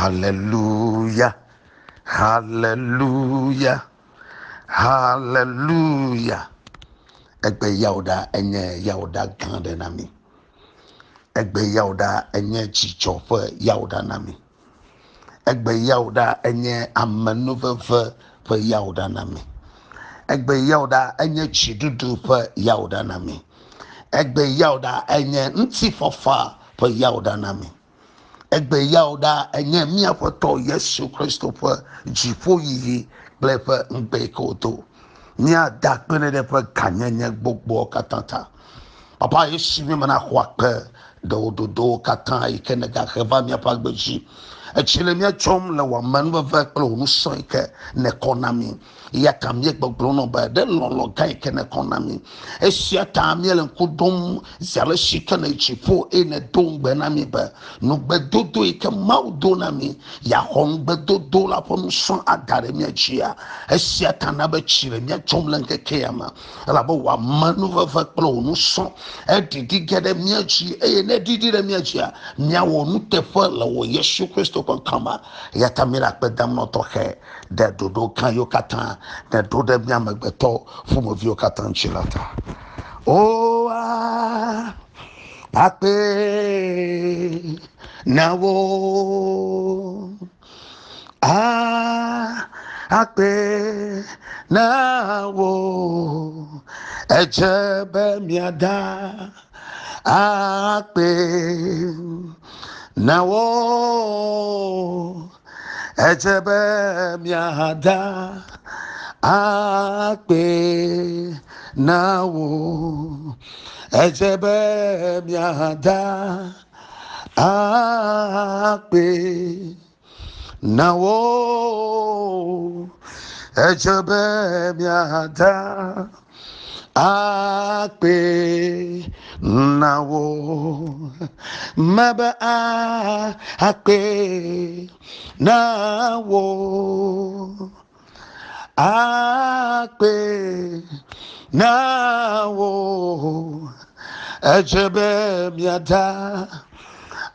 Hallelujah. Hallelujah. Hallelujah. Egbe yauda enye yauda gande nami. Egbe yauda enye chichofe yauda nami. Egbe yauda enye amenuvefe fe yauda nami. Egbe yauda enye chidudu fe yauda nami. Egbe yauda enye ntifofa fe yauda nami. Egbe yauda enye miafoto Yesu Kristo fe jifo yiyi blefe ngbe koto. Nya dakpene de fe kanyenye gbogbo katanta. Papa Yesu mi mana kwakpe do katan ikene ga kheva mi apagbeji. Echile mi chom le wa manwe ve klo nu so ike ne konami. Ya kamye gbogbo no ba de lolo ga ike ne konami. Esia ta mi le kudum zale shika na chifo ene don gbe na mi ba. No gbedodo ike maudo na mi ya hon gbedodo la pon so adare mi achia. Esia ta na ba chire mi chom le nke kema. La bo wa manwe ve klo nu so edidi gede mi achi ene didi de mi achia. Nya wo nu tefa la wo Yesu Kristo kon kama ya tamira pe dam no to he de dodo kan yo katan de dodo mi amagbeto fumo vi yo katan chilata o akpe na wo akpe na wo ejebe miada akpe na wo ejebe miada akpe na wo ejebe miada akpe na wo ejebe miada akpe na wo maba akpe na wo akpe na wo ejebe miada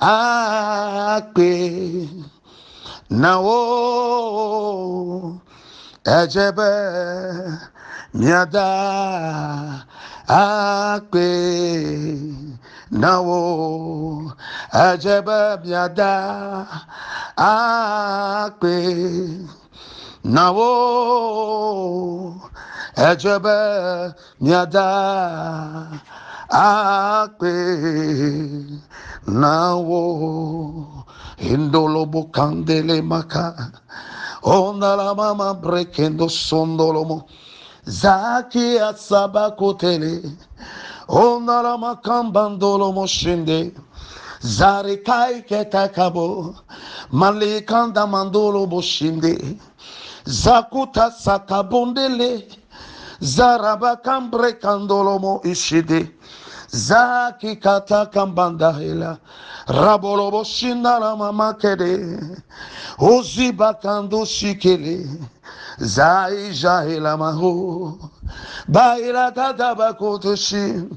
akpe na wo ejebe miada akpe na wo ejebe miada akpe na wo ejebe miada akpe na wo indolo bukandele maka ondala mama brekendo sondolomo zaki asabakotele ondala makambandolo moshinde zarikai ketakabo malikanda mandolo boshinde zakuta sakabondele zarabakambre kandolomo ishide zaki kata kambanda hela rabolobo shindala mama kede oziba kando shikele zai jahela maho baila tadaba kotoshi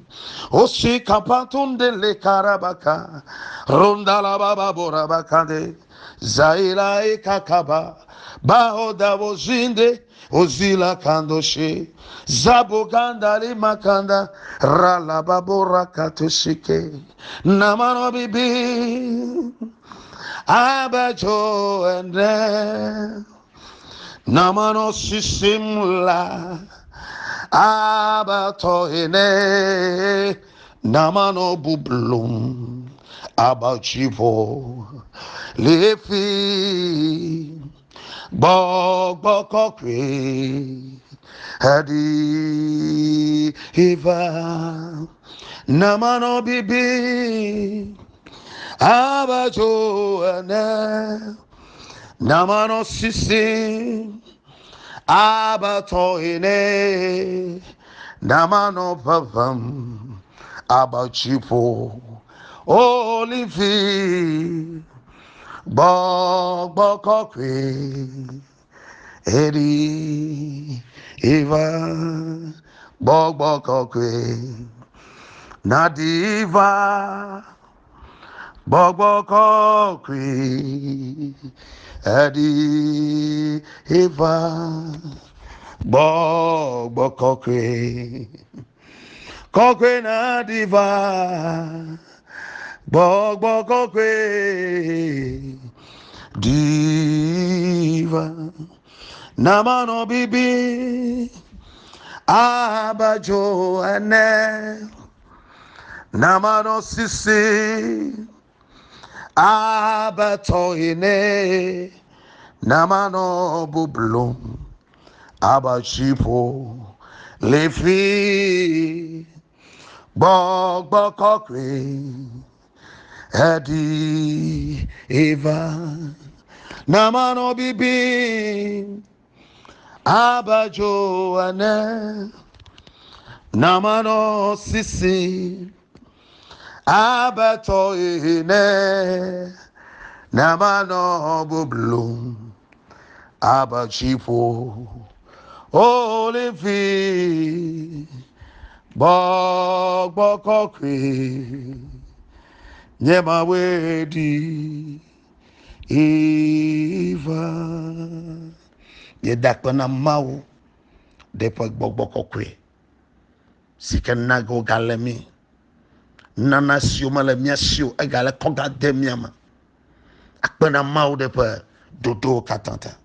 osi kapatunde le karabaka rondala baba borabakande zaila ekakaba bahoda bozinde ozila kandoshe zabuganda li makanda rala babora katoshike namano bibi abajo ende namano sisimla abato ene namano bublum abachivo lefi Bokwe Hadi Iva Namano Bibi Abajo Ane Namano Sisi Abato Ine Namano Pavam Abachipo Olivi Bokwe Eri Eva Bokwe Nadiva Bogboko kwe adi eva bogboko kwe na diva bogboko kwe diva namano bibi abajo ene namano sisi abatoine namano bublum abachipo lefi bogbokokwe edi eva namano bibi abajo ane namano sisi abatoine namano bublum abachipo olefi bogbokokwe nyema wedi eva yedakona mawu depo bogbokokwe sikanago galemi nana sio mala miasio egale koga demiama akpena mawu depo dodo katanta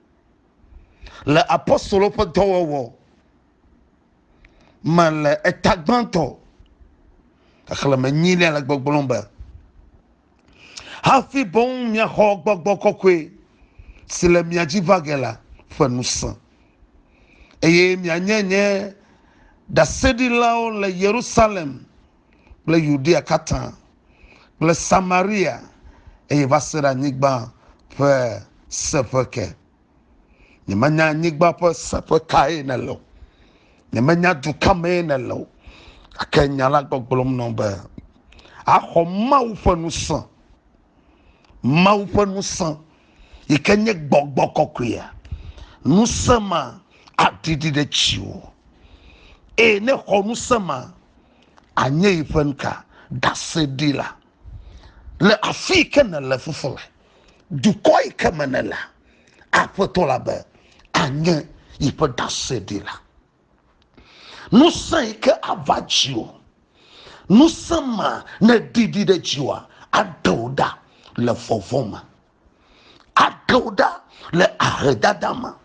le apostolo po dowo mal etagbanto akhala manyile la gbogbolomba hafi bon mia ho gbogbokokwe sile mia jivagela fanusa eye mia nyenye da sedi lao le Jerusalem le Judea katan le Samaria eye vasera nigba pe sepeke ni manya nigba pe sepeke na lo ni manya dukame na lo akenya la gbogbolom nomba ahoma ufanusa maufanusa ikenye gbogbokokwe nusama adidi de chiwo ne honusama anye ifenka dasedila le afike na le fufule dukoi kemenela afotola be anye ipe dasedila nusa ike avachio nusama na didi de chiwa adoda le fovoma adoda le ahedadama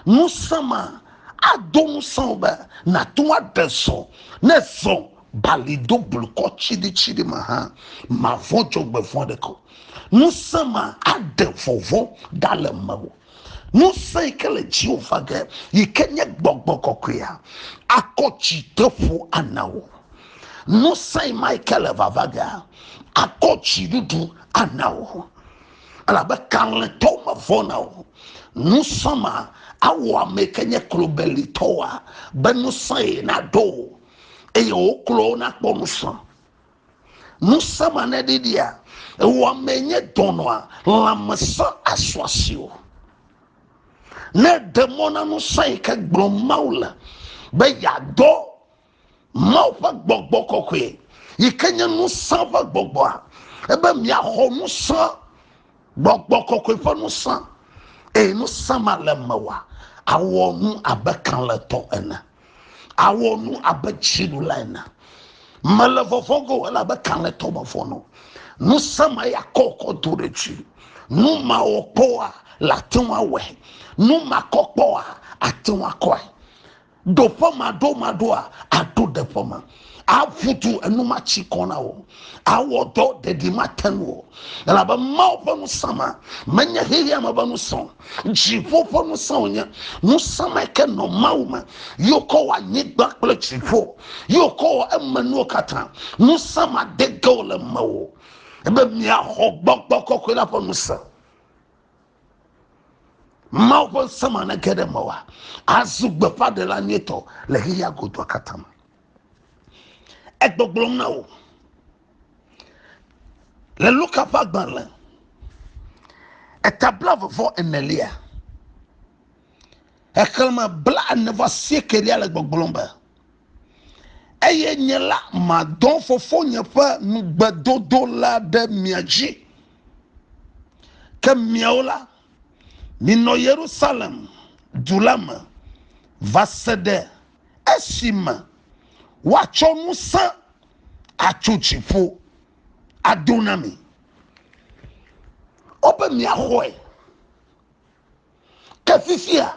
nusama adon samba na tua deso ne so balido bulko chidi maha ma vojo gbefon de ko nusama ade fovo dale mawo nusa ikele Jehova ge yikenye gbogbokokya akochi tefo anawo nusa Michael vavaga akochi dudu anawo ala be kanle to ma vonawo nusama awa mekenye klobeli toa benusai na do eye oklo na kponusa nusama na didia wa menye donwa lamsa aswasio na demona nusai ka gbomaula be yado maufa gbogbokokwe yikenye nusa fa gbogboa ebe mi aho nusa gbogbokokwe fa nusa nusama lemawa awonu abekan leto ena awonu abechidu lena malefofongo wala abekan leto mafono nusama ya koko turechi numa opoa latinwa we numa kokoa atinwa koi dopoma do madoa ado depoma afutu enuma chikona wo awodo dedi matenwo la ba maufa nusama menya hiya mabanu son jifo no sonya nusama ke no mauma yoko wa nyigba kple jifo yoko wa emanu kata nusama de gole mawo ebe mia hogbogbo kokola po nusa maufa sama na gede mawa azugbe padela nieto le hiya godo katama egbogbolo na o le luka pagban le etabla vovɔ enelia ekelma bla nevasie kelia le gbogbolo ba eye nyela madon fofo nyefa Gbedododa de miaji ke miaola mino Yerusalem dulama vasede esima wacho musa achuchifo adonami oba miahoe kafifia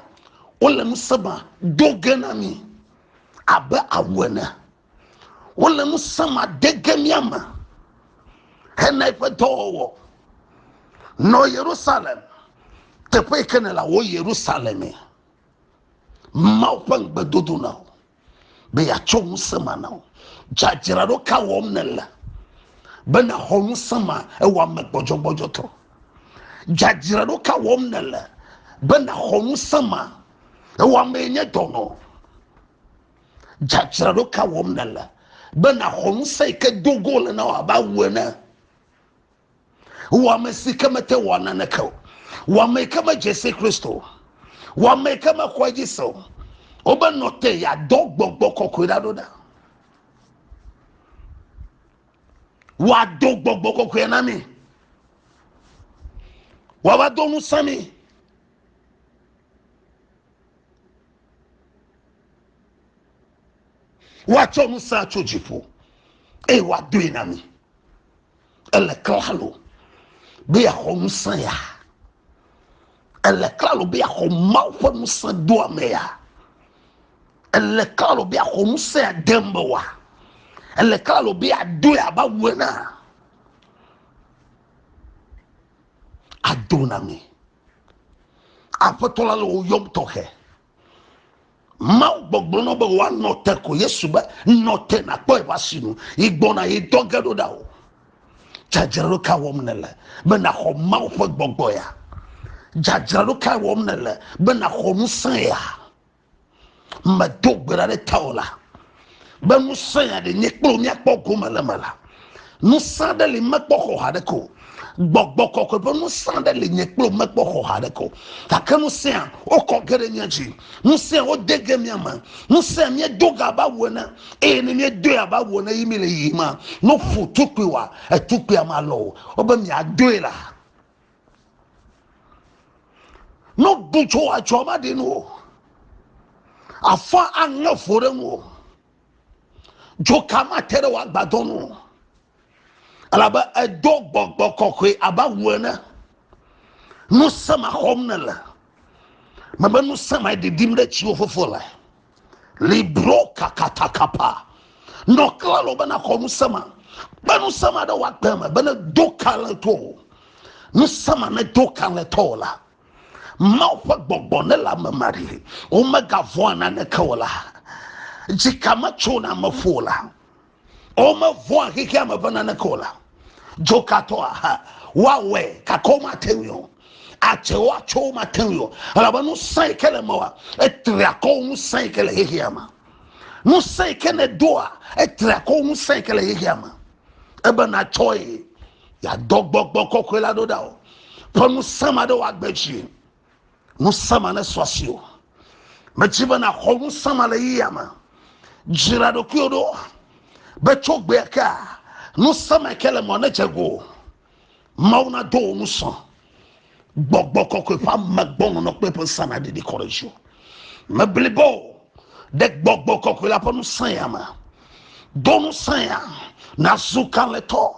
ole musaba doganami aba awena ole musama degamiama henaipedowo no Jerusalem te pekenela wo Jerusalem maupan Gbedododa be ya chom sama na jajira do ka wom nela bena hom sama e wa mekbojobojo to jajira do ka wom nela bena hom sama e wa menye dono jajira do ka wom nela bena hom sai ke dogol na wa ba wena wa mesika mete wana na ka wa meka ma Jesse Kristo wa meka ma kwaji so oba note ya dogbogbo Gbedododa wa dogbogbo kokoya na mi wa ba donu sami wa chomu sa chojifo e wa doina mi ele klalo be ya homsa ya ele klalo be ya homma musa do ameya ele klalo be ya homsa dembowa ele klalo be ya do ya ba wena adonami apotola lo yom toke mau gbogbo no be wa note ko Yesu ba note na ko e basinu igbona e Gbedododa o jajaro ka wom nele be na ho mau fo gbogbo ya jajaro ka wom nele be na ho musan ya ma dogbera de taola be musan ya de nyekpo mi akpoko malamala musan de le makpoko hadeko gbogbo koko be musan de le nyekpo makpoko hadeko takanu se o kokere nyaji musan o dege mi ama musan mi doga ba wona e ni mi do ya ba wona yimile yima no futukwa etukwa amalo oba mi adoela no bucho achoma de no afa anga foremu jokama tere wa gbadonu alaba edogbogbo kokwe aba wona no sama homnala maba no sama de dimre chiwo fofola libro kakatakapa no klalo bana komu sama banu sama da wa gbama bana dokale to no sama na dokale to la maupa gbogbo ne la mamari omega voana ne kawla jikama chona mafola oma voa kikia mabana ne kola jokatoa wawe kakoma tenyo achewa choma tenyo alabanu sai kele mawa etriako mu sai kele hiama no sai kene doa etriako mu sai kele hiama ebana choi ya dogbogbo kokwela doda ponu sama do agbechi musama na swasio machiba na homu sama le yama jirado kyodo bechogbe ka no sama kele mo na chego mauna do muso gbogbo kokwe pa magbon no pepe sama de correction mablibo de gbogbo kokwe la ponu sayama donu saya na zukan leto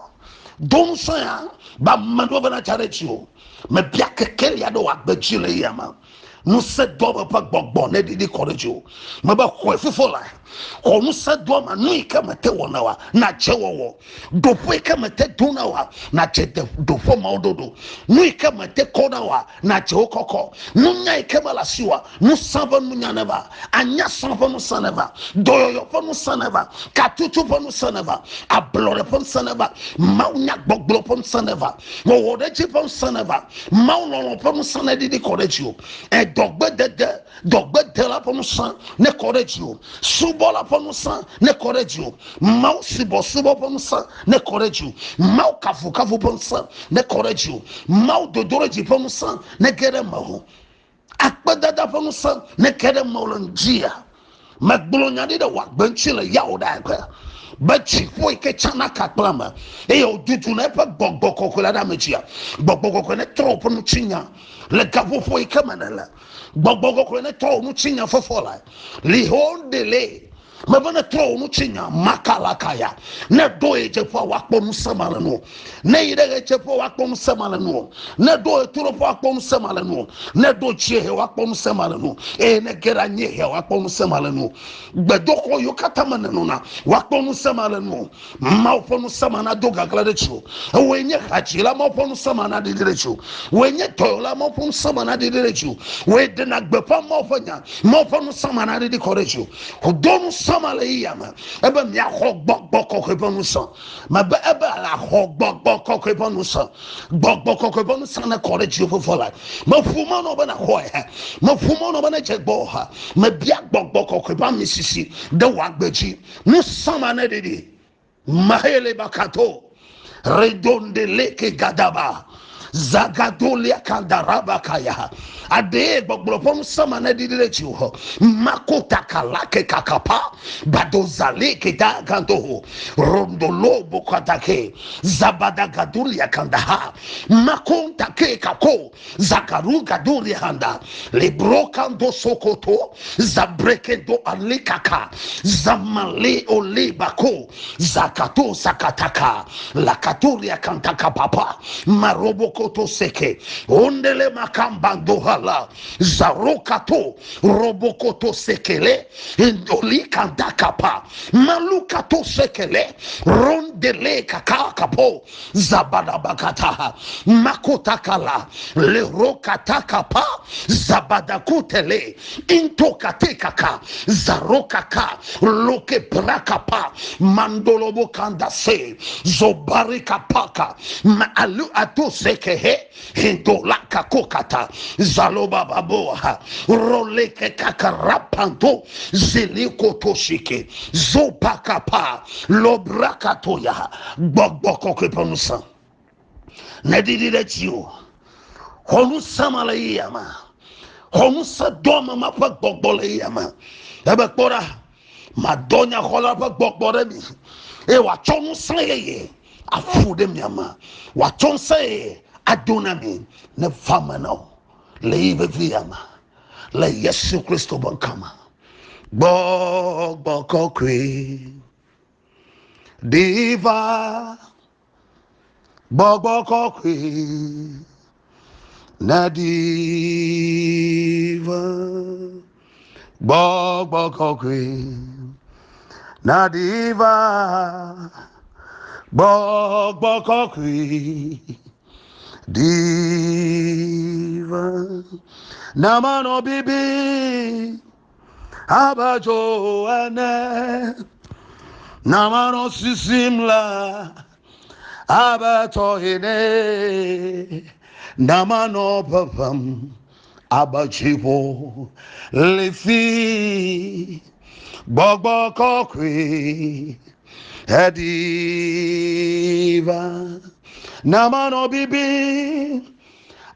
donu saya ba mando bana charechio me biake kelia do agbejile yama no se do ba gbogbo na de correction me ba ko fifola o no se do ma no ikamete wona wa na chewowo do po ikamete dona wa na chete do fo ma ododo no ikamete kona wa na che okoko no nya ikamala siwa no sabo no nya neva anya sabo no saneva doyo fo no saneva katutu fo no saneva ablore fo saneva maunya gbogbo fo saneva wo wode chi fo saneva mauno fo sanedi di correction e dogbe la fo san ne correction subola fo san ne correction mau subo fo san ne correction mau kafu fo san ne correction mau dodoroji fo san ne gere mau akpadada fo san ne kere maulonjia Magbolonya de wa benchile yauda kwa. But foi ke chana kaklama e o dudu na pa gbogbo kokola da mechia gbogbo kokko ne trop no chinya le gavo foi kamanala gbogbo kokko ne trop no chinya fofola li hondele mabana trop no chinya makala kaya ne do e jefo wakpom samala no ne ide jefo wakpom samala no ne do e turo wakpom samala no ne do chie wakpom samala no e ne gera nye he wakpom samala no gbedoko yo katamana no na wakpom samala no mawfonu samana do gagla de chu wenye hachila mawfonu samana de chu wenye tola mawfonu samana de chu we de na gbepa mawfonu samana de korechu odonu samala yama ebe mi akhogbo kokebonu san ma be ebe ala khogbo kokebonu san gbogbo kokebonu san na korechu fofola mafuma no be na hoye mafuma no be na jegbo ha ma bia gbogbo kokeba misisi de wagbeji no samana de mahele bakato redonde leke gadaba zagadolia kandaraba kaya ade gbogbopom samana didirechi ho makota kalake kakapa badozale kita kanto rondolo bokatake zabada gadulia kandaha makonta ke kako zakaru gadulia handa lebro kando sokoto zabrekendo alikaka zamale olebako zakato sakataka lakaturia kantaka papa maroboko to seke ondele makambando hala zarokato robokoto sekele indoli kandakapa malukato sekele rondele kakakapo zabada bakata makotakala le rokatakapa zabada kutele intokatekaka zarokaka loke brakapa mandolobo kandase zobarikapaka maalu ato seke hindolaka kokata zaloba baboha roleke kakarapanto ziliko toshike zopakapa lobrakatoya gbogbo keponusa nedidiretio honusa malayama honusa doma mapa gbogbo layama ebekpora madonya hola pa gbogbo remi e wa chonu sayeye afude miama wa chon sayeye adonami ne famano leibe viama le Yesu Kristo bankama gbogbo kokwe diva gbogbo kokwe na diva gbogbo kokwe na diva gbogbo kokwe diva namano bibi abajo ane namano sisimla abato hine namano papam abachipo lefi gbogbo kokwe ediva namano bibi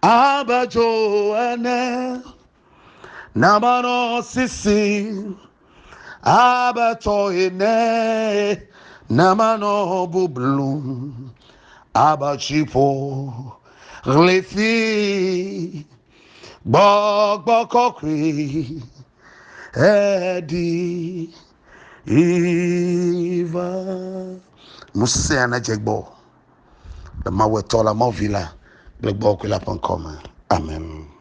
abajo ane namano sisi abato ine namano bublu abachipo lefi gbogbo kokwe ediva musena jegbo the mawetola mavila black ball kula pankoma amen.